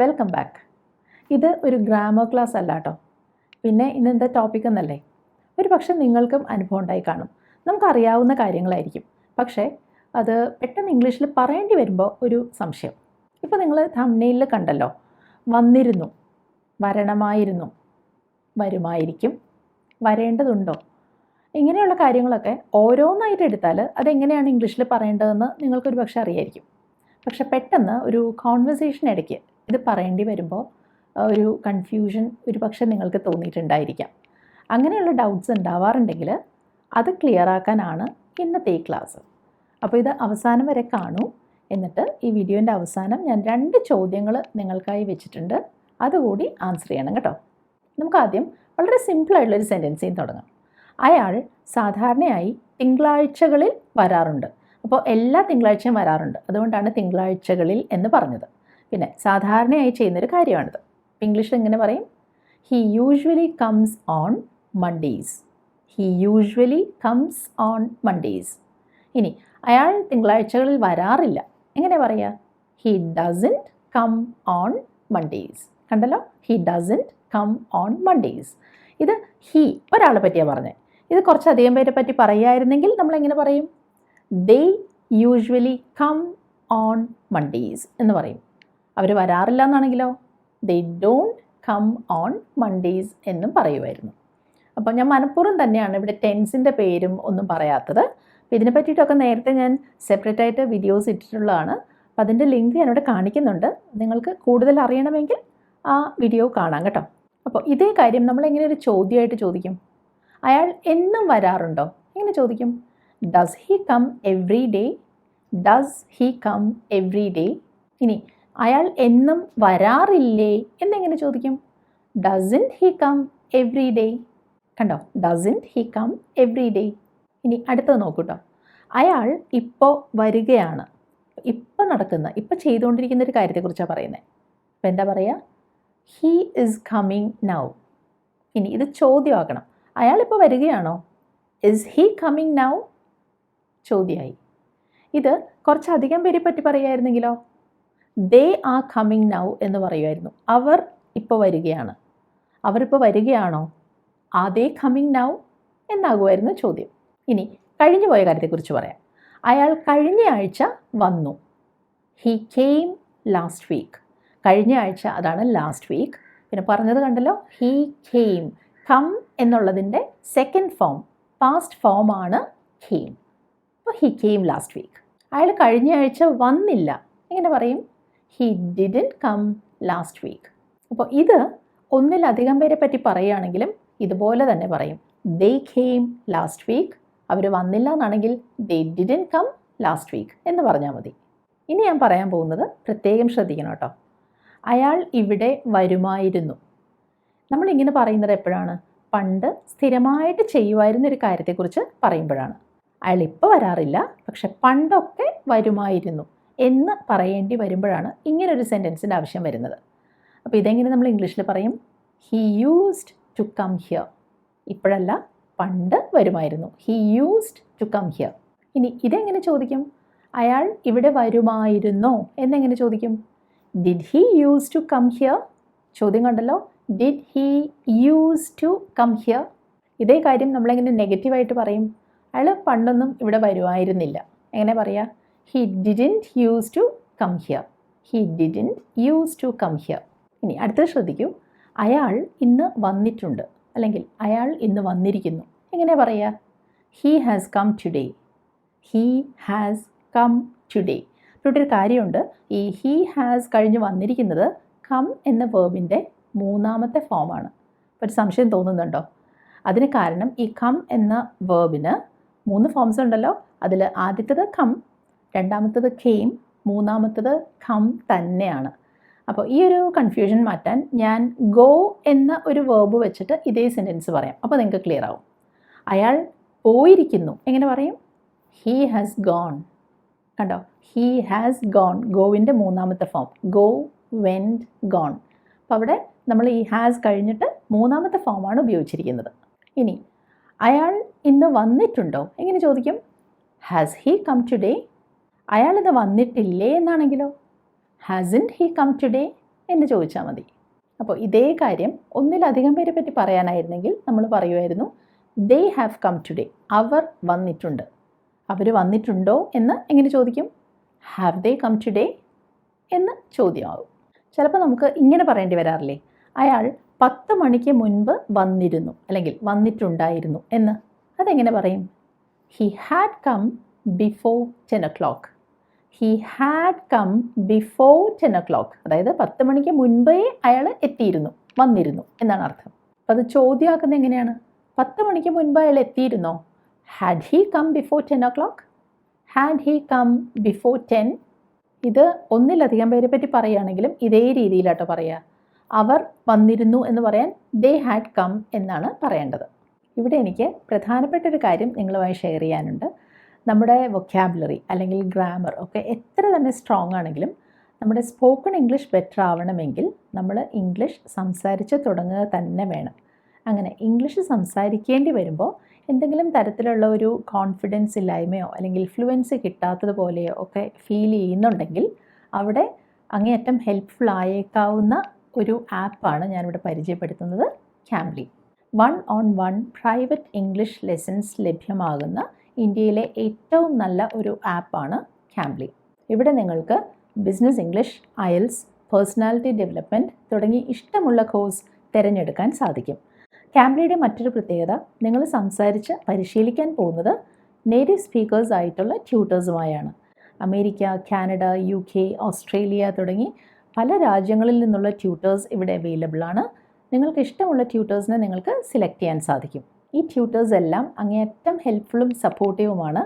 Welcome back. ഇത് ഒരു grammar class അല്ല കേട്ടോ. പിന്നെ ഇന്നെന്താ ടോപ്പിക് എന്നല്ലേ? ഒരു പക്ഷേ നിങ്ങൾക്കും അനുഭവം ഉണ്ടായി കാണും. നമുക്കറിയാവുന്ന കാര്യങ്ങളായിരിക്കും, പക്ഷേ അത് പെട്ടെന്ന് ഇംഗ്ലീഷിൽ പറയേണ്ടി വരുമ്പോൾ ഒരു സംശയം. ഇപ്പോൾ നിങ്ങൾ തംബ്നെയിലിൽ കണ്ടല്ലോ, വന്നിരുന്നു, വരണമായിരുന്നു, വരുമായിരിക്കും, വരേണ്ടതുണ്ടോ, ഇങ്ങനെയുള്ള കാര്യങ്ങളൊക്കെ ഓരോന്നായിട്ട് എടുത്താൽ അതെങ്ങനെയാണ് ഇംഗ്ലീഷിൽ പറയേണ്ടതെന്ന് നിങ്ങൾക്കൊരു പക്ഷേ അറിയായിരിക്കും. പക്ഷെ പെട്ടെന്ന് ഒരു കോൺവെർസേഷൻ ഇടയ്ക്ക് ഇത് പറയേണ്ടി വരുമ്പോൾ ഒരു കൺഫ്യൂഷൻ ഒരു പക്ഷേ നിങ്ങൾക്ക് തോന്നിയിട്ടുണ്ടായിരിക്കാം. അങ്ങനെയുള്ള ഡൗട്ട്സ് ഉണ്ടാവാറുണ്ടെങ്കിൽ അത് ക്ലിയർ ആക്കാനാണ് ഇന്നത്തെ ഈ ക്ലാസ്. അപ്പോൾ ഇത് അവസാനം വരെ കാണൂ. എന്നിട്ട് ഈ വീഡിയോൻ്റെ അവസാനം ഞാൻ 2 ചോദ്യങ്ങൾ നിങ്ങൾക്കായി വെച്ചിട്ടുണ്ട്, അതുകൂടി ആൻസർ ചെയ്യണം കേട്ടോ. നമുക്കാദ്യം വളരെ സിമ്പിളായിട്ടുള്ളൊരു സെൻറ്റൻസിൽ തുടങ്ങാം. അയാൾ സാധാരണയായി തിങ്കളാഴ്ചകളിൽ വരാറുണ്ട്. അപ്പോൾ എല്ലാ തിങ്കളാഴ്ചയും വരാറുണ്ട്, അതുകൊണ്ടാണ് തിങ്കളാഴ്ചകളിൽ എന്ന് പറഞ്ഞത്. പിന്നെ സാധാരണയായി ചെയ്യുന്നൊരു കാര്യമാണിത്. ഇംഗ്ലീഷിൽ എങ്ങനെ പറയും? He usually comes on Mondays. He usually comes on Mondays. ഇനി അയാൾ തിങ്കളാഴ്ചകളിൽ വരാറില്ല, എങ്ങനെ പറയുക? He doesn't come on Mondays. കണ്ടല്ലോ, he doesn't come on Mondays. ഇത് ഹി ഒരാളെ പറ്റിയാണ് പറഞ്ഞത്. ഇത് കുറച്ചധികം പേരെ പറ്റി പറയുകയായിരുന്നെങ്കിൽ നമ്മളെങ്ങനെ പറയും? ദേ യൂഷ്വലി കം ഓൺ മൺഡേയ്സ് എന്ന് പറയും. അവർ വരാറില്ല എന്നാണെങ്കിലോ ദേ ഡോണ്ട് കം ഓൺ മൺഡേയ്സ് എന്നും പറയുമായിരുന്നു. അപ്പോൾ ഞാൻ മനഃപൂർവ്വം തന്നെയാണ് ഇവിടെ ടെൻസിൻ്റെ പേരും ഒന്നും പറയാത്തത്. അപ്പോൾ ഇതിനെ പറ്റിയിട്ടൊക്കെ നേരത്തെ ഞാൻ സെപ്പറേറ്റ് ആയിട്ട് വീഡിയോസ് ഇട്ടിട്ടുള്ളതാണ്. അപ്പോൾ അതിൻ്റെ ലിങ്ക് ഞാനിവിടെ കാണിക്കുന്നുണ്ട്. നിങ്ങൾക്ക് കൂടുതൽ അറിയണമെങ്കിൽ ആ വീഡിയോ കാണാം കേട്ടോ. അപ്പോൾ ഇതേ കാര്യം നമ്മളെങ്ങനെ ഒരു ചോദ്യമായിട്ട് ചോദിക്കും? അയാൾ എന്നും വരാറുണ്ടോ? എങ്ങനെ ചോദിക്കും? Does he come every day? Does he come every day? ഇനി അയാൾ എന്നും വരാറില്ലേ എന്നെങ്ങനെ ചോദിക്കും? Doesn't he come every day? കണ്ടോ, doesn't he come every day. ഇനി അടുത്തത് നോക്കൂട്ടോ. അയാൾ ഇപ്പോൾ വരികയാണ്. ഇപ്പോൾ നടക്കുന്ന, ഇപ്പോൾ ചെയ്തുകൊണ്ടിരിക്കുന്ന ഒരു കാര്യത്തെക്കുറിച്ചാണ് പറയുന്നത്. അപ്പോൾ എന്താ പറയുക? He is coming now. ഇനി ഇത് ചോദ്യമാക്കണം. അയാളിപ്പോൾ വരികയാണോ? Is he coming now? ചോദ്യമായി. ഇത് കുറച്ചധികം പേരെ പറ്റി പറയുമായിരുന്നെങ്കിലോ? ദേ ആർ കമ്മിങ് നൗ എന്ന് പറയുമായിരുന്നു. അവർ ഇപ്പോൾ വരികയാണ്. അവരിപ്പോൾ വരികയാണോ? ആർ ദേ കമ്മിങ് നൗ എന്നാകുമായിരുന്നു ചോദ്യം. ഇനി കഴിഞ്ഞു പോയ കാര്യത്തെക്കുറിച്ച് പറയാം. അയാൾ കഴിഞ്ഞ ആഴ്ച വന്നു. He came last week. കഴിഞ്ഞ ആഴ്ച, അതാണ് ലാസ്റ്റ് വീക്ക്. പിന്നെ പറഞ്ഞത് കണ്ടല്ലോ, ഹീ കെയിം. കം എന്നുള്ളതിൻ്റെ സെക്കൻഡ് ഫോം, പാസ്റ്റ് ഫോമാണ് കെയിം. അപ്പോൾ ഹീ കെയിം ലാസ്റ്റ് വീക്ക്. അയാൾ കഴിഞ്ഞ ആഴ്ച വന്നില്ല, എങ്ങനെ പറയും? He didn't come last week. അപ്പോൾ ഇത് ഒന്നിലധികം പേരെ പറ്റി പറയുകയാണെങ്കിലും ഇതുപോലെ തന്നെ പറയും. They came last week. അവർ വന്നില്ല എന്നാണെങ്കിൽ they didn't come last week എന്ന് പറഞ്ഞാൽ മതി. ഇനി ഞാൻ പറയാൻ പോകുന്നത് പ്രത്യേകം ശ്രദ്ധിക്കണം കേട്ടോ. അയാൾ ഇവിടെ വരുമായിരുന്നു. നമ്മളിങ്ങനെ പറയുന്നത് എപ്പോഴാണ്? പണ്ട് സ്ഥിരമായിട്ട് ചെയ്യുമായിരുന്ന ഒരു കാര്യത്തെക്കുറിച്ച് പറയുമ്പോഴാണ്. അയാൾ ഇപ്പോൾ വരാറില്ല, പക്ഷെ പണ്ടൊക്കെ വരുമായിരുന്നു എന്ന് പറയേണ്ടി വരുമ്പോഴാണ് ഇങ്ങനൊരു സെൻറ്റൻസിൻ്റെ ആവശ്യം വരുന്നത്. അപ്പോൾ ഇതെങ്ങനെ നമ്മൾ ഇംഗ്ലീഷിൽ പറയും? He used to come here. ഇപ്പോഴല്ല, പണ്ട് വരുമായിരുന്നു. He used to come here. ഇനി ഇതെങ്ങനെ ചോദിക്കും? അയാൾ ഇവിടെ വരുമായിരുന്നോ എന്നെങ്ങനെ ചോദിക്കും? Did he use to come here? ചോദ്യം കണ്ടല്ലോ, did he use to come here. ഇതേ കാര്യം നമ്മളെങ്ങനെ നെഗറ്റീവായിട്ട് പറയും? അയാൾ പണ്ടൊന്നും ഇവിടെ വരുമായിരുന്നില്ല, എങ്ങനെ പറയുക? He didn't use to come here. He didn't use to come here. ഇനി അടുത്തത് ശ്രദ്ധിക്കൂ. അയാൾ ഇന്ന് വന്നിട്ടുണ്ട്, അല്ലെങ്കിൽ അയാൾ ഇന്ന് വന്നിരിക്കുന്നു, എങ്ങനെ പറയുക? He has come today. He has come today. ഇവിടെ ഒരു കാര്യമുണ്ട്. ഈ ഹി ഹാസ് കഴിഞ്ഞ് വന്നിരിക്കുന്നത് കം എന്ന വേർബിൻ്റെ 3ാമത്തെ ഫോമാണ്. ഒരു സംശയം തോന്നുന്നുണ്ടോ? അതിന് കാരണം ഈ കം എന്ന വേർബിന് 3 ഫോംസ് ഉണ്ടല്ലോ. അതിൽ ആദ്യത്തേത് കം, രണ്ടാമത്തേത് കെയിം, 3ാമത്തേത് കം തന്നെയാണ്. അപ്പോൾ ഈ ഒരു കൺഫ്യൂഷൻ മാറ്റാൻ ഞാൻ ഗോ എന്ന ഒരു വേർബ് വെച്ചിട്ട് ഇതേ സെൻറ്റൻസ് പറയാം. അപ്പോൾ നിങ്ങൾക്ക് ക്ലിയർ ആവും. അയാൾ പോയിരിക്കുന്നു, എങ്ങനെ പറയും? He has gone. കണ്ടോ, ഹീ ഹാസ് ഗോൺ. ഗോവിൻ്റെ 3ാമത്തെ ഫോം, ഗോ, വെൻറ്റ്, ഗോൺ. അപ്പോൾ അവിടെ നമ്മൾ ഈ ഹാസ് കഴിഞ്ഞിട്ട് 3ാമത്തെ ഫോമാണ് ഉപയോഗിച്ചിരിക്കുന്നത്. ഇനി അയാൾ ഇന്ന് വന്നിട്ടുണ്ടോ എങ്ങനെ ചോദിക്കും? Has he come today. അയാൾ ഇന്ന് വന്നിട്ടില്ലേ എന്നാണെങ്കിലോ? ഹാസൻറ്റ് ഹീ കം ടുഡേ എന്ന് ചോദിച്ചാൽ മതി. അപ്പോൾ ഇതേ കാര്യം ഒന്നിലധികം പേരെ പറ്റി പറയാനായിരുന്നെങ്കിൽ നമ്മൾ പറയുമായിരുന്നു they have come today. അവർ വന്നിട്ടുണ്ട്. അവർ വന്നിട്ടുണ്ടോ എന്ന് എങ്ങനെ ചോദിക്കും? have they come today എന്ന് ചോദ്യമാകും. ചിലപ്പോൾ നമുക്ക് ഇങ്ങനെ പറയേണ്ടി വരാറില്ലേ, അയാൾ 10 മണിക്ക് മുൻപ് വന്നിരുന്നു അല്ലെങ്കിൽ വന്നിട്ടുണ്ടായിരുന്നു എന്ന്. അതെങ്ങനെ പറയും? he had come before 10 o'clock. he had come before 10 o'clock. അതായത് 10 മണിക്ക് മുൻപേ അയാൾ എത്തിയിരുന്നു, വന്നിരുന്നു എന്നാണ് അർത്ഥം. അപ്പോൾ അത് ചോദ്യമാക്കുന്നത് എങ്ങനെയാണ്? 10 മണിക്ക് മുൻപ് അയാൾ എത്തിയിരുന്നോ? had he come before 10 o'clock? had he come before 10? ഇത് ഒന്നിലധികം പേരെ പറ്റി പറയുകയാണെങ്കിലും ഇതേ രീതിയിലാട്ടോ പറയുക. അവർ വന്നിരുന്നു എന്ന് പറയാൻ they had come എന്നാണ് പറയേണ്ടത്. ഇവിടെ എനിക്ക് പ്രധാനപ്പെട്ട ഒരു കാര്യം നിങ്ങളുമായി ഷെയർ ചെയ്യാനുണ്ട്. നമ്മുടെ വൊക്കാബുലറി അല്ലെങ്കിൽ ഗ്രാമർ ഒക്കെ എത്ര തന്നെ സ്ട്രോങ് ആണെങ്കിലും നമ്മുടെ സ്പോക്കൺ ഇംഗ്ലീഷ് ബെറ്റർ ആവണമെങ്കിൽ നമ്മൾ ഇംഗ്ലീഷ് സംസാരിച്ച് തുടങ്ങുക തന്നെ വേണം. അങ്ങനെ ഇംഗ്ലീഷ് സംസാരിക്കേണ്ടി വരുമ്പോൾ എന്തെങ്കിലും തരത്തിലുള്ള ഒരു കോൺഫിഡൻസ് ഇല്ലായ്മയോ അല്ലെങ്കിൽ ഫ്ലുവൻസി കിട്ടാത്തതുപോലെയോ ഒക്കെ ഫീൽ ചെയ്യുന്നുണ്ടെങ്കിൽ അവിടെ അങ്ങേയറ്റം ഹെൽപ്ഫുൾ ആയേക്കാവുന്ന ഒരു ആപ്പാണ് ഞാനിവിടെ പരിചയപ്പെടുത്തുന്നത്, ക്യാംബ്ലി. 1-on-1 പ്രൈവറ്റ് ഇംഗ്ലീഷ് ലെസൺസ് ലഭ്യമാകുന്ന ഇന്ത്യയിലെ ഏറ്റവും നല്ല ഒരു ആപ്പാണ് ക്യാംബ്ലി. ഇവിടെ നിങ്ങൾക്ക് business English, IELTS, personality development തുടങ്ങി ഇഷ്ടമുള്ള കോഴ്സ് തിരഞ്ഞെടുക്കാൻ സാധിക്കും. ക്യാംബ്ലിയുടെ മറ്റൊരു പ്രത്യേകത, നിങ്ങൾ സംസാരിച്ച് പരിശീലിക്കാൻ പോകുന്നത് നേറ്റീവ് സ്പീക്കേഴ്സ് ആയിട്ടുള്ള ട്യൂട്ടേഴ്സുമായാണ്. അമേരിക്ക, കാനഡ, UK, ഓസ്ട്രേലിയ തുടങ്ങി പല രാജ്യങ്ങളിൽ നിന്നുള്ള ട്യൂട്ടേഴ്സ് ഇവിടെ അവൈലബിൾ ആണ്. നിങ്ങൾക്ക് ഇഷ്ടമുള്ള ട്യൂട്ടേഴ്സിനെ നിങ്ങൾക്ക് സെലക്ട് ചെയ്യാൻ സാധിക്കും. ഈ ട്യൂട്ടേഴ്സ് എല്ലാം അങ്ങേയറ്റം ഹെൽപ്ഫുള്ളും സപ്പോർട്ടീവുമാണ്.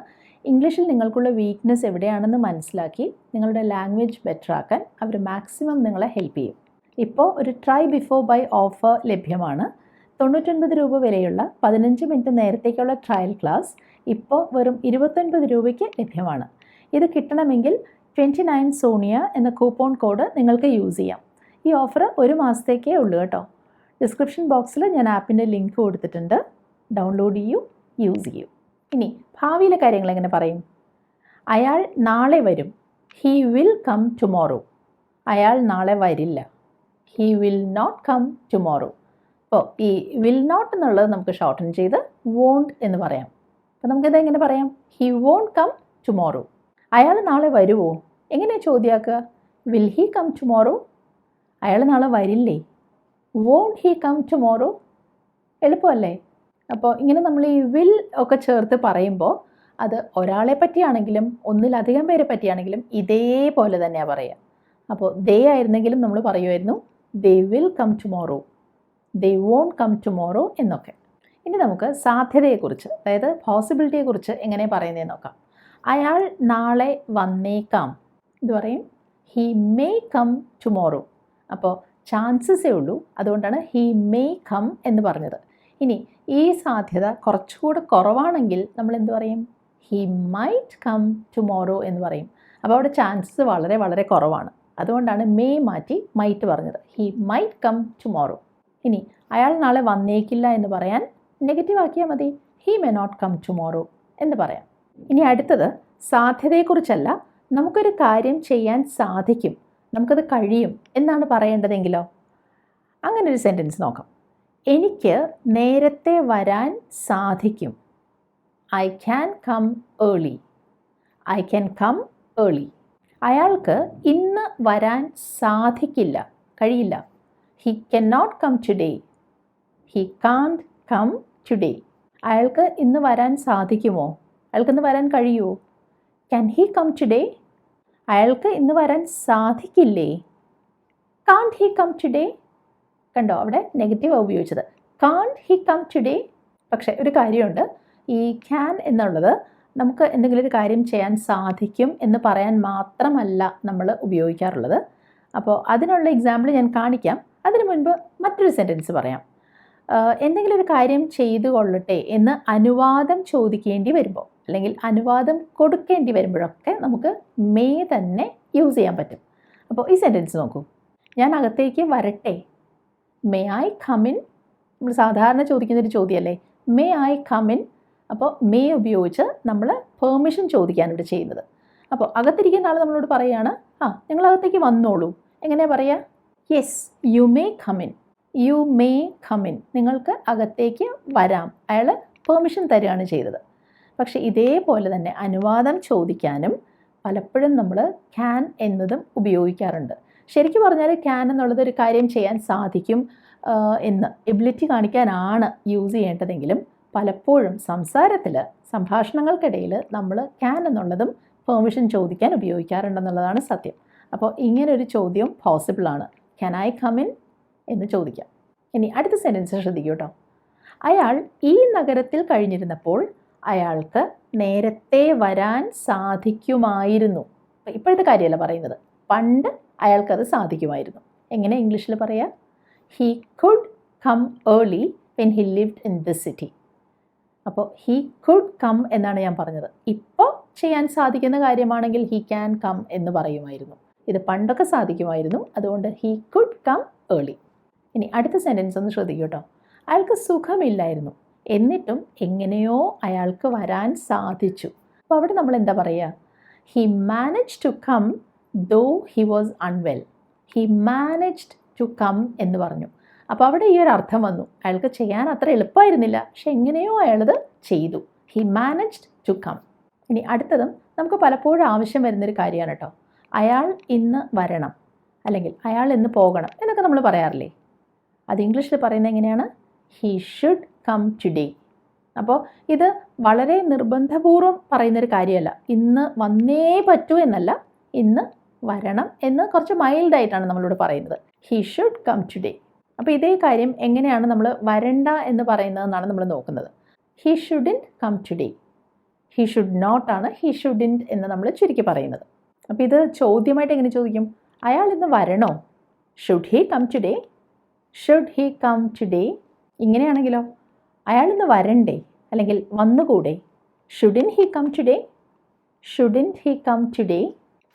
ഇംഗ്ലീഷിൽ നിങ്ങൾക്കുള്ള വീക്ക്നെസ് എവിടെയാണെന്ന് മനസ്സിലാക്കി നിങ്ങളുടെ ലാംഗ്വേജ് ബെറ്റർ ആക്കാൻ അവർ മാക്സിമം നിങ്ങളെ ഹെൽപ്പ് ചെയ്യും. ഇപ്പോൾ ഒരു ട്രൈ ബിഫോർ ബൈ ഓഫർ ലഭ്യമാണ്. 99 രൂപ വിലയുള്ള 15 മിനിറ്റ് നേരത്തേക്കുള്ള ട്രയൽ ക്ലാസ് ഇപ്പോൾ വെറും 29 രൂപയ്ക്ക് ലഭ്യമാണ്. ഇത് കിട്ടണമെങ്കിൽ 29 സോണിയ എന്ന കൂപ്പൺ കോഡ് നിങ്ങൾക്ക് യൂസ് ചെയ്യാം. ഈ ഓഫർ ഒരു മാസത്തേക്കേ ഉള്ളൂ കേട്ടോ. ഡിസ്ക്രിപ്ഷൻ ബോക്സിൽ ഞാൻ ആപ്പിൻ്റെ ലിങ്ക് കൊടുത്തിട്ടുണ്ട്. ഡൗൺലോഡ് ചെയ്യൂ, യൂസ് ചെയ്യൂ. ഇനി ഭാവിയിലെ കാര്യങ്ങൾ എങ്ങനെ പറയും? അയാൾ നാളെ വരും. He will come tomorrow. അയാൾ നാളെ വരില്ല. He will not come tomorrow. അപ്പോൾ ഈ വിൽ നോട്ട് എന്നുള്ളത് നമുക്ക് ഷോർട്ടൻ ചെയ്ത് വോണ്ട് എന്ന് പറയാം. അപ്പോൾ നമുക്കിത് എങ്ങനെ പറയാം? He won't come tomorrow. അയാൾ നാളെ വരുമോ? എങ്ങനെയാണ് ചോദ്യമാക്കുക? Will he come tomorrow? അയാൾ നാളെ വരില്ലേ? Won't he come tomorrow? എളുപ്പമല്ലേ? അപ്പോൾ ഇങ്ങനെ നമ്മൾ ഈ വിൽ ഒക്കെ ചേർത്ത് പറയുമ്പോൾ അത് ഒരാളെ പറ്റിയാണെങ്കിലും ഒന്നിലധികം പേരെ പറ്റിയാണെങ്കിലും ഇതേപോലെ തന്നെയാണ് പറയുക. അപ്പോൾ ദേ ആയിരുന്നെങ്കിലും നമ്മൾ പറയുമായിരുന്നു they will come tomorrow, they won't come tomorrow എന്നൊക്കെ. ഇനി നമുക്ക് സാധ്യതയെക്കുറിച്ച്, അതായത് പോസിബിലിറ്റിയെക്കുറിച്ച് എങ്ങനെ പറയുന്നതെന്ന് നോക്കാം. അയാൾ നാളെ വന്നേക്കാം. ഇത് പറയും ഹി മേ കം ടുമോറോ. അപ്പോൾ ചാൻസസേ ഉള്ളൂ, അതുകൊണ്ടാണ് ഹി മേ കം എന്ന് പറഞ്ഞത്. ഇനി ഈ സാധ്യത കുറച്ചുകൂടെ കുറവാണെങ്കിൽ നമ്മൾ എന്ത് പറയും? ഹി മൈറ്റ് കം ടുമോറോ എന്ന് പറയും. അപ്പോൾ അവിടെ ചാൻസസ് വളരെ വളരെ കുറവാണ്. അതുകൊണ്ടാണ് മേ മാറ്റി മൈറ്റ് പറഞ്ഞത്. He might come tomorrow. ഇനി അയാൾ നാളെ വന്നേക്കില്ല എന്ന് പറയാൻ നെഗറ്റീവ് ആക്കിയാൽ മതി. He may not come tomorrow എന്ന് പറയാം. ഇനി അടുത്തത് സാധ്യതയെക്കുറിച്ചല്ല, നമുക്കൊരു കാര്യം ചെയ്യാൻ സാധിക്കും, നമുക്കത് കഴിയും എന്നാണ് പറയേണ്ടതെങ്കിലോ? അങ്ങനെ ഒരു സെൻറ്റൻസ് നോക്കാം. എനിക്ക് നേരത്തെ വരാൻ സാധിക്കും. I can come early. I can come early. അയാൾക്ക് ഇന്ന് വരാൻ സാധിക്കില്ല, കഴിയില്ല. He can not come today. He can't come today. അയാൾക്ക് ഇന്ന് വരാൻ സാധിക്കുമോ? അയാൾക്ക് ഇന്ന് വരാൻ കഴിയുമോ? Can he come today? അയാൾക്ക് ഇന്ന് വരാൻ സാധിക്കില്ലേ? Can't he come today? കണ്ടോ, അവിടെ നെഗറ്റീവ് ഉപയോഗിച്ചത്. Can't he come today. പക്ഷേ ഒരു കാര്യമുണ്ട്, ഈ ക്യാൻ എന്നുള്ളത് നമുക്ക് എന്തെങ്കിലും ഒരു കാര്യം ചെയ്യാൻ സാധിക്കും എന്ന് പറയാൻ മാത്രമല്ല നമ്മൾ ഉപയോഗിക്കാറുള്ളത്. അപ്പോൾ അതിനുള്ള എക്സാമ്പിൾ ഞാൻ കാണിക്കാം. അതിനു മുൻപ് മറ്റൊരു സെൻറ്റൻസ് പറയാം. എന്തെങ്കിലും ഒരു കാര്യം ചെയ്തു കൊള്ളട്ടെ എന്ന് അനുവാദം ചോദിക്കേണ്ടി വരുമ്പോൾ അല്ലെങ്കിൽ അനുവാദം കൊടുക്കേണ്ടി വരുമ്പോഴൊക്കെ നമുക്ക് മേ തന്നെ യൂസ് ചെയ്യാൻ പറ്റും. അപ്പോൾ ഈ സെൻറ്റൻസ് നോക്കൂ. ഞാൻ അകത്തേക്ക് വരട്ടെ. May I come in. നമ്മൾ സാധാരണ ചോദിക്കുന്നൊരു ചോദ്യമല്ലേ, മേ ഐ കമിൻ. അപ്പോൾ മേ ഉപയോഗിച്ച് നമ്മൾ പെർമിഷൻ ചോദിക്കാണ് ഇവിടെ ചെയ്യുന്നത്. അപ്പോൾ അകത്തിരിക്കുന്ന ആൾ നമ്മളോട് പറയുകയാണ്, നിങ്ങൾ അകത്തേക്ക് വന്നോളൂ. എങ്ങനെയാണ് പറയുക? Yes, you may come in. You may come in, നിങ്ങൾക്ക് അകത്തേക്ക് വരാം. അയാൾ പെർമിഷൻ തരികയാണ് ചെയ്തത്. പക്ഷേ ഇതേപോലെ തന്നെ അനുവാദം ചോദിക്കാനും പലപ്പോഴും നമ്മൾ ക്യാൻ എന്നതും ഉപയോഗിക്കാറുണ്ട്. ശരിക്കും പറഞ്ഞാൽ ക്യാൻ എന്നുള്ളത് ഒരു കാര്യം ചെയ്യാൻ സാധിക്കും എന്ന് എബിലിറ്റി കാണിക്കാനാണ് യൂസ് ചെയ്യേണ്ടതെങ്കിലും പലപ്പോഴും സംഭാഷണങ്ങൾക്കിടയിൽ നമ്മൾ ക്യാൻ എന്നുള്ളതും പെർമിഷൻ ചോദിക്കാൻ ഉപയോഗിക്കാറുണ്ടെന്നുള്ളതാണ് സത്യം. അപ്പോൾ ഇങ്ങനൊരു ചോദ്യം പോസിബിളാണ്. ക്യാൻ ഐ കം ഇൻ എന്ന് ചോദിക്കാം. ഇനി അടുത്ത സെൻറ്റൻസ് ശ്രദ്ധിക്കൂ കേട്ടോ. അയാൾ ഈ നഗരത്തിൽ കഴിഞ്ഞിരുന്നപ്പോൾ അയാൾക്ക് നേരത്തെ വരാൻ സാധിക്കുമായിരുന്നു. ഇപ്പോഴത്തെ കാര്യമല്ല പറയുന്നത്, പണ്ട് അയാൾക്കത് സാധിക്കുമായിരുന്നു. എങ്ങനെ ഇംഗ്ലീഷിൽ പറയാം? He could come early when he lived in this city. അപ്പോൾ ഹീ കുഡ് കം എന്നാണ് ഞാൻ പറഞ്ഞത്. ഇപ്പോൾ ചെയ്യാൻ സാധിക്കുന്ന കാര്യമാണെങ്കിൽ ഹീ ക്യാൻ കം എന്ന് പറയുമായിരുന്നു. ഇത് പണ്ടൊക്കെ സാധിക്കുമായിരുന്നു, അതുകൊണ്ട് ഹീ കുഡ് കം ഏർലി. ഇനി അടുത്ത സെൻറ്റൻസ് ഒന്ന് ശ്രദ്ധിക്കൂ കേട്ടോ. അയാൾക്ക് സുഖമില്ലായിരുന്നു, എന്നിട്ടും എങ്ങനെയോ അയാൾക്ക് വരാൻ സാധിച്ചു. അപ്പോൾ അവിടെ നമ്മൾ എന്താ പറയുക? He managed to come though he was unwell. He managed to come എന്ന് പറഞ്ഞു. അപ്പോൾ അവിടെ ഈ ഒരു അർത്ഥം വന്നു, അയാൾക്ക് ചെയ്യാൻ അത്ര എളുപ്പമായിരുന്നില്ല, പക്ഷെ എങ്ങനെയോ അയാളത് ചെയ്തു. He managed to come. ഇനി അടുത്തതും നമുക്ക് പലപ്പോഴും ആവശ്യം വരുന്നൊരു കാര്യമാണ് കേട്ടോ. അയാൾ ഇന്ന് വരണം, അല്ലെങ്കിൽ അയാൾ ഇന്ന് പോകണം എന്നൊക്കെ നമ്മൾ പറയാറില്ലേ? അത് ഇംഗ്ലീഷിൽ പറയുന്നത് എങ്ങനെയാണ്? He should come today. അപ്പോൾ ഇത് വളരെ നിർബന്ധപൂർവ്വം പറയുന്നൊരു കാര്യമല്ല. ഇന്ന് വന്നേ പറ്റൂ എന്നല്ല, ഇന്ന് വരണം എന്ന് കുറച്ച് മൈൽഡായിട്ടാണ് നമ്മളോട് പറയുന്നത്. He should come today. അപ്പോൾ ഇതേ കാര്യം എങ്ങനെയാണ് നമ്മൾ വരണ്ട എന്ന് പറയുന്നതെന്നാണ് നമ്മൾ നോക്കുന്നത്. He shouldn't come today. He should not ആണ് ഹി ഷുഡിൻറ്റ് എന്ന് നമ്മൾ ചുരുക്കി പറയുന്നത്. അപ്പോൾ ഇത് ചോദ്യമായിട്ട് എങ്ങനെ ചോദിക്കും? അയാൾ ഇന്ന് വരണോ? Should he come today? Should he come today? ഇങ്ങനെയാണെങ്കിലോ അയാൾ ഇന്ന് വരണ്ടേ, അല്ലെങ്കിൽ വന്നുകൂടെ? Shouldn't he come today? Shouldn't he come today?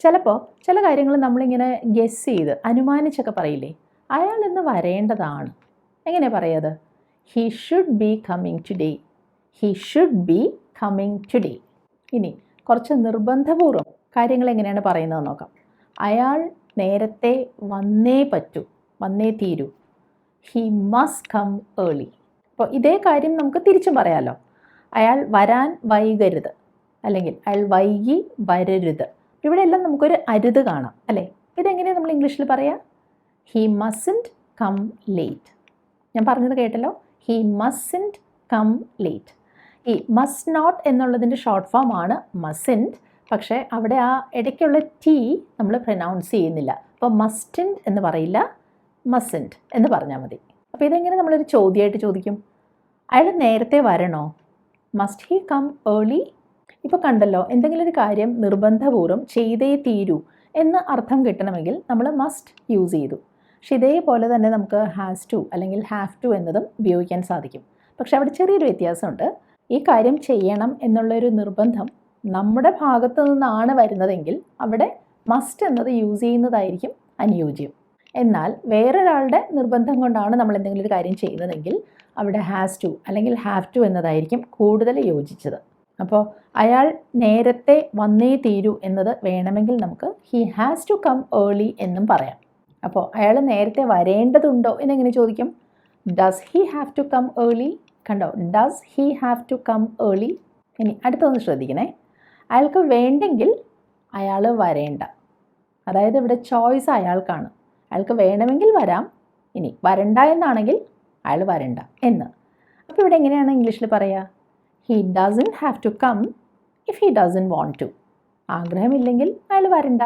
ചിലപ്പോൾ ചില കാര്യങ്ങൾ നമ്മളിങ്ങനെ ഗെസ് ചെയ്ത് അനുമാനിച്ചൊക്കെ പറയില്ലേ? അയാൾ ഇന്ന് വരേണ്ടതാണ്. എങ്ങനെയാണ് പറയാത്? He should be coming today. He should be coming today. ഇനി കുറച്ച് നിർബന്ധപൂർവ്വം കാര്യങ്ങൾ എങ്ങനെയാണ് പറയുന്നത് നോക്കാം. അയാൾ നേരത്തെ വന്നേ പറ്റൂ, വന്നേ തീരൂ. He must come early. അപ്പോൾ ഇതേ കാര്യം നമുക്ക് തിരിച്ചും പറയാമല്ലോ. അയാൾ വരാൻ വൈകരുത്, അല്ലെങ്കിൽ അയാൾ വൈകി വരരുത്. ഇവിടെ എല്ലാം നമുക്കൊരു അരുത് കാണാം അല്ലേ? ഇതെങ്ങനെയാണ് നമ്മൾ ഇംഗ്ലീഷിൽ പറയാം? He mustn't come late. ഞാൻ പറഞ്ഞത് കേട്ടല്ലോ, ഹി മസ്റ്റൻറ്റ് കം ലേറ്റ്. ഈ മസ്റ്റ് നോട്ട് എന്നുള്ളതിൻ്റെ ഷോർട്ട് ഫോം ആണ് മസ്റ്റൻറ്റ്. പക്ഷേ അവിടെ ആ ഇടയ്ക്കുള്ള ടി നമ്മൾ പ്രൊനൗൺസ് ചെയ്യുന്നില്ല. അപ്പോൾ മസ്റ്റൻറ്റ് എന്ന് പറയില്ല, മസ്റ്റൻറ്റ് എന്ന് പറഞ്ഞാൽ മതി. അപ്പോൾ ഇതെങ്ങനെ നമ്മളൊരു ചോദ്യമായിട്ട് ചോദിക്കും? അയാൾ നേരത്തെ വരണോ? Must he come early? ഇപ്പോൾ കണ്ടല്ലോ, എന്തെങ്കിലും ഒരു കാര്യം നിർബന്ധപൂർവ്വം ചെയ്തേ തീരൂ എന്ന് അർത്ഥം കിട്ടണമെങ്കിൽ നമ്മൾ മസ്റ്റ് യൂസ് ചെയ്തു. പക്ഷെ ഇതേപോലെ തന്നെ നമുക്ക് ഹാസ് ടു അല്ലെങ്കിൽ ഹാവ് ടു എന്നതും ഉപയോഗിക്കാൻ സാധിക്കും. പക്ഷെ അവിടെ ചെറിയൊരു വ്യത്യാസമുണ്ട്. ഈ കാര്യം ചെയ്യണം എന്നുള്ളൊരു നിർബന്ധം നമ്മുടെ ഭാഗത്തു നിന്നാണ് വരുന്നതെങ്കിൽ അവിടെ മസ്റ്റ് എന്നത് യൂസ് ചെയ്യുന്നതായിരിക്കും അനുയോജ്യം. എന്നാൽ വേറൊരാളുടെ നിർബന്ധം കൊണ്ടാണ് നമ്മൾ എന്തെങ്കിലും ഒരു കാര്യം ചെയ്യുന്നതെങ്കിൽ അവിടെ ഹാസ് ടു അല്ലെങ്കിൽ ഹാവ് ടു എന്നതായിരിക്കും കൂടുതൽ യോജിച്ചത്. അപ്പോൾ അയാൾ നേരത്തെ വന്നേ തീരൂ എന്നത് വേണമെങ്കിൽ നമുക്ക് he has to come early എന്നും പറയാം. അപ്പോൾ അയാൾ നേരത്തെ വരേണ്ടതുണ്ടോ എന്നെങ്ങനെ ചോദിക്കും? Does he have to come early? കണ്ടോ, does he have to come early. ഇനി അടുത്തൊന്ന് ശ്രദ്ധിക്കണേ. അയാൾക്ക് വേണ്ടെങ്കിൽ അയാൾ വരേണ്ട. അതായത് ഇവിടെ ചോയ്സ് അയാൾക്കാണ്. അയാൾക്ക് വേണമെങ്കിൽ വരാം, ഇനി വരണ്ട എന്നാണെങ്കിൽ അയാൾ വരണ്ട എന്ന്. അപ്പോൾ ഇവിടെ എങ്ങനെയാണ് ഇംഗ്ലീഷിൽ പറയുക? He doesn't have to come if he doesn't want to. ആഗ്രഹമില്ലെങ്കിൽ അയാൾ വരണ്ട.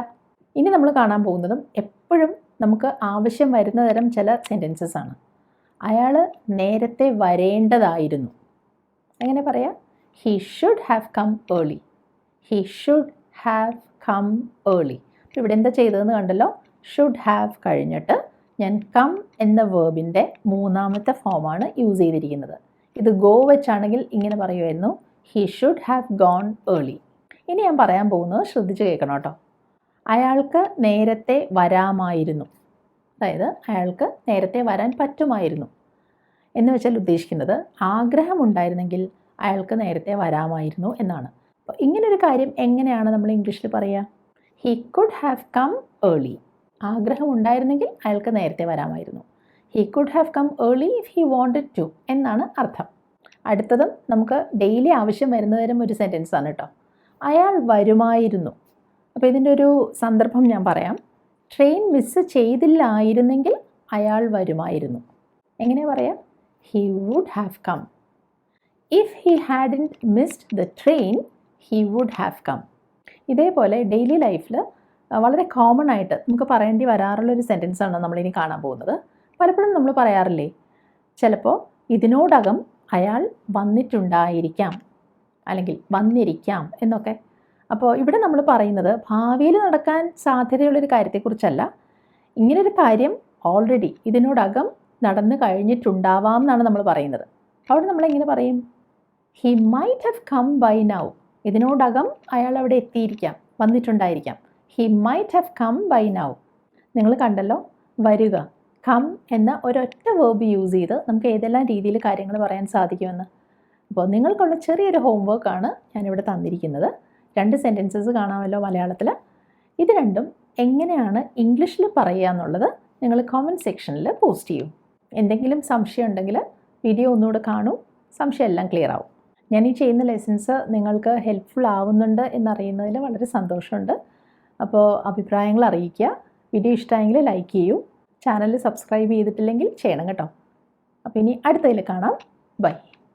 ഇനി നമ്മൾ കാണാൻ പോകുന്നതും എപ്പോഴും നമുക്ക് ആവശ്യം വരുന്ന തരം ചില സെൻറ്റൻസസ് ആണ്. അയാൾ നേരത്തെ വരേണ്ടതായിരുന്നു. എങ്ങനെ പറയാം? He should have come early. He should have come early. അപ്പോൾ ഇവിടെ എന്താ ചെയ്തതെന്ന് കണ്ടല്ലോ. ഷുഡ് ഹാവ് കഴിഞ്ഞിട്ട് ഞാൻ കം എന്ന വേർബിൻ്റെ മൂന്നാമത്തെ ഫോമാണ് യൂസ് ചെയ്തിരിക്കുന്നത്. ഇത് ഗോ വെച്ചാണെങ്കിൽ ഇങ്ങനെ പറയുമായിരുന്നു, he should have gone early. ഇനി ഞാൻ പറയാൻ പോകുന്നത് ശ്രദ്ധിച്ച് കേൾക്കണം കേട്ടോ. അയാൾക്ക് നേരത്തെ വരാമായിരുന്നു. അതായത് അയാൾക്ക് നേരത്തെ വരാൻ പറ്റുമായിരുന്നു എന്ന് വെച്ചാൽ ഉദ്ദേശിക്കുന്നത് ആഗ്രഹമുണ്ടായിരുന്നെങ്കിൽ അയാൾക്ക് നേരത്തെ വരാമായിരുന്നു എന്നാണ്. അപ്പോൾ ഇങ്ങനൊരു കാര്യം എങ്ങനെയാണ് നമ്മൾ ഇംഗ്ലീഷിൽ പറയുക? He could have come early. ആഗ്രഹം ഉണ്ടായിരുന്നെങ്കിൽ അയാൾക്ക് നേരത്തെ വരാമായിരുന്നു. He could have come early if he wanted to എന്നാണ് അർത്ഥം. അടുത്തതും നമുക്ക് ഡെയിലി ആവശ്യം വരുന്ന തരം ഒരു സെൻറ്റൻസ് ആണ് കേട്ടോ. അയാൾ വരുമായിരുന്നു. അപ്പോൾ ഇതിൻ്റെ ഒരു സന്ദർഭം ഞാൻ പറയാം. ട്രെയിൻ മിസ് ചെയ്തില്ലായിരുന്നെങ്കിൽ അയാൾ വരുമായിരുന്നു. എങ്ങനെ പറയാം? He would have come. If he hadn't missed the train he would have come. ഇതേപോലെ ഡെയിലി ലൈഫിൽ വളരെ കോമൺ ആയിട്ട് നമുക്ക് പറയേണ്ടി വരാറുള്ളൊരു സെൻറ്റൻസാണ് നമ്മളിനി കാണാൻ പോകുന്നത്. പലപ്പോഴും നമ്മൾ പറയാറില്ലേ, ചിലപ്പോൾ ഇതിനോടകം അയാൾ വന്നിട്ടുണ്ടായിരിക്കാം അല്ലെങ്കിൽ വന്നിരിക്കാം എന്നൊക്കെ. അപ്പോൾ ഇവിടെ നമ്മൾ പറയുന്നത് ഭാവിയിൽ നടക്കാൻ സാധ്യതയുള്ളൊരു കാര്യത്തെക്കുറിച്ചല്ല. ഇങ്ങനൊരു കാര്യം ഓൾറെഡി ഇതിനോടകം നടന്നു കഴിഞ്ഞിട്ടുണ്ടാവാം എന്നാണ് നമ്മൾ പറയുന്നത്. അവിടെ നമ്മളെങ്ങനെ പറയും? He might have come by now. ഇതിനോടകം അയാൾ അവിടെ എത്തിയിരിക്കാം, വന്നിട്ടുണ്ടായിരിക്കാം. He might have come by now. നിങ്ങൾ കണ്ടല്ലോ, വരിക, കം എന്ന ഒരൊറ്റ വേർബ് യൂസ് ചെയ്ത് നമുക്ക് ഏതെല്ലാം രീതിയിൽ കാര്യങ്ങൾ പറയാൻ സാധിക്കുമെന്ന്. അപ്പോൾ നിങ്ങൾക്കുള്ള ചെറിയൊരു ഹോംവർക്കാണ് ഞാനിവിടെ തന്നിരിക്കുന്നത്. 2 സെൻറ്റൻസസ് കാണാമല്ലോ മലയാളത്തിൽ. ഇത് രണ്ടും എങ്ങനെയാണ് ഇംഗ്ലീഷിൽ പറയുക എന്നുള്ളത് നിങ്ങൾ കമൻറ്റ് സെക്ഷനിൽ പോസ്റ്റ് ചെയ്യൂ. എന്തെങ്കിലും സംശയം ഉണ്ടെങ്കിൽ വീഡിയോ ഒന്നുകൂടെ കാണൂ, സംശയം എല്ലാം ക്ലിയർ ആവും. ഞാൻ ഈ ചെയ്യുന്ന ലെസൺസ് നിങ്ങൾക്ക് ഹെൽപ്ഫുൾ ആവുന്നുണ്ട് എന്നറിയുന്നതിൽ വളരെ സന്തോഷമുണ്ട്. അപ്പോൾ അഭിപ്രായങ്ങൾ അറിയിക്കുക. വീഡിയോ ഇഷ്ടമായെങ്കിൽ ലൈക്ക് ചെയ്യൂ. ചാനൽ സബ്സ്ക്രൈബ് ചെയ്തിട്ടില്ലെങ്കിൽ ചെയ്യണം കേട്ടോ. അപ്പോൾ ഇനി അടുത്തതിൽ കാണാം. ബൈ.